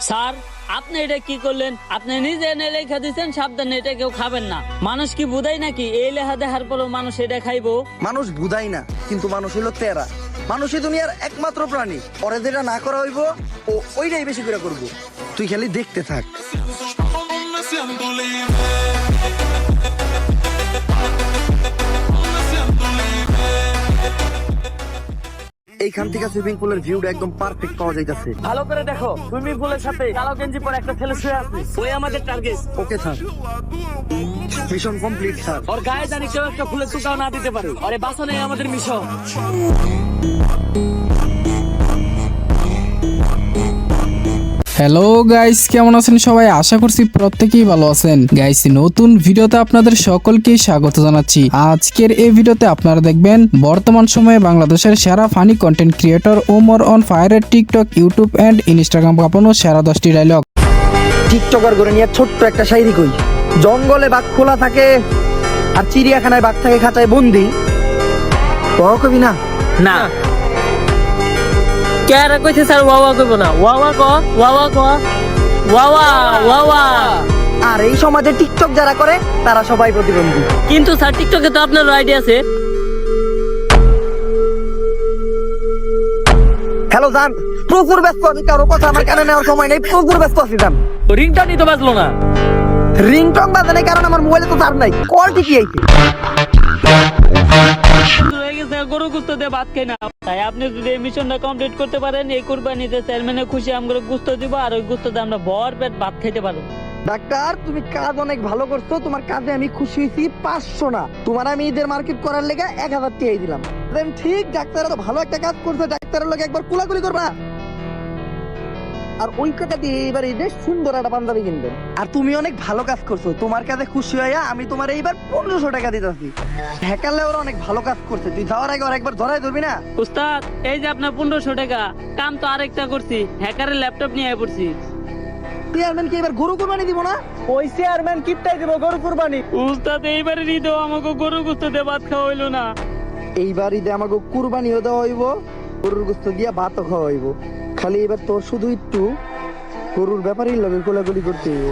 Sir, আপনি এটা কি করলেন? আপনি নিজে এনে লেখা দিচ্ছেন সাবধানে এটা কেউ খাবেন না। মানুষ কি বুঝাই নাকি এই লেখা দেখার পরও মানুষ এটা খাইবো? মানুষ বুঝাই না, কিন্তু মানুষ হইলো তেরা। মানুষই দুনিয়ার একমাত্র প্রাণী। ওরে যেটা না করা হইব ও ওইটাই বেশি করে করবো। তুই খালি দেখতে থাক। এইখান থেকে সুইমিং পুলের ভিউটা একদম পারফেক্ট পাওয়া যাইতাছে। ভালো করে দেখো, সুইমিং পুলের সাথে কালো গেঞ্জি পরে একটা ছেলে শুয়ে আছে। ওই আমাদের target. Okay sir, mission complete sir. ওর গায়ে জানি কেউ একটা ফুলের টুকাও না দিতে পারে। ওরে বাঁচানোই আমাদের মিশন। হ্যালো গাইস, কেমন আছেন সবাই? আশা করছি প্রত্যেকেই ভালো আছেন। গাইস, নতুন ভিডিওতে আপনাদের সকলকে স্বাগত জানাচ্ছি। আজকের এই ভিডিওতে আপনারা দেখবেন বর্তমান সময়ে বাংলাদেশের সেরা funny content creator Omar on ফায়ারের টিকটক, ইউটিউব এন্ড ইনস্টাগ্রাম কাঁপানো সেরা 10টি ডায়লগ। টিকটকার করে নিয়ে ছোট্ট একটা শায়রি কই। জঙ্গলে বাঘ খোলা থাকে আর চিড়িয়াখানায় বাঘ থাকে খাঁচায় বন্দি। কবি না? না কেরা কইছে স্যার ওয়াওয়া কইব না? ওয়াওয়া ক, ওয়াওয়া ক, ওয়াওয়া ওয়াওয়া। আর এই সমাজে টিকটক যারা করে তারা সবাই প্রতিবন্ধী। কিন্তু স্যার টিকটকে তো আপনার আইডিয়া আছে। হ্যালো জান, প্রচুর ব্যস্ত আছি, কারো কথা আমার কানে নেওয়ার সময় নেই। প্রচুর ব্যস্ত আছি জান। রিংটনই তো বাজলো না। রিংটং বাজে নাই কারণ আমার মোবাইলে তো চার্জ নাই। কল ঠিকই আইছে। গরু গুস্ত দিয়ে ভাত খাই না। তাই আপনি যদি এই মিশনটা কমপ্লিট করতে পারেন, এই কুরবানিতে চেয়ারম্যানের খুশি আমরা গুস্ত দিব, আর ওই গুস্ততে আমরা ভরপেট ভাত খাইতে পারবো। ডাক্তার, তুমি কাজ অনেক ভালো করছো। তোমার কাজে আমি খুশি হয়েছি। 500 না, তোমার আমি ঈদের মার্কেট করার লেগে 1000 টাকাই দিলাম। ঠিক, ডাক্তার তো ভালো একটা কাজ করছে। ডাক্তারের লগে একবার কুলাকুলি করবা। আর ওই টাকা দিয়ে এবার ঈদে সুন্দর একটা পাঞ্জাবি কিনবেন। আর তুমি অনেক ভালো কাজ করছো। তোমার কাজে খুশি হইয়া আমি তোমার এইবার 1500 টাকা দিতেছি। হ্যাকারলে ওরা অনেক ভালো কাজ করছে। তুই যাওয়ার আগে ওরা একবার ধরাই ধরবি না? উস্তাদ, এই যে আপনার 1500 টাকা, কাম তো আরেকটা করছি। হ্যাকারের ল্যাপটপ নিয়ে আয় পড়ছি। চেয়ারম্যান কি এবার গরু কুরবানি দিব না? ওই চেয়ারম্যান কিপটাই দিব গরু কুরবানি। উস্তাদ, এইবারে ঈদেও আমাকে গরু গুস্ত দিয়ে ভাত খাওয়া হইলো না। এইবার ঈদে আমাকে কুরবানিও দেওয়া হইব, গরুর গোস্ত দিয়া ভাতও খাওয়া হইব। খালি এবার তোর শুধু একটু গরুর ব্যাপারেই লগে কোলাগুলি করতে হইব।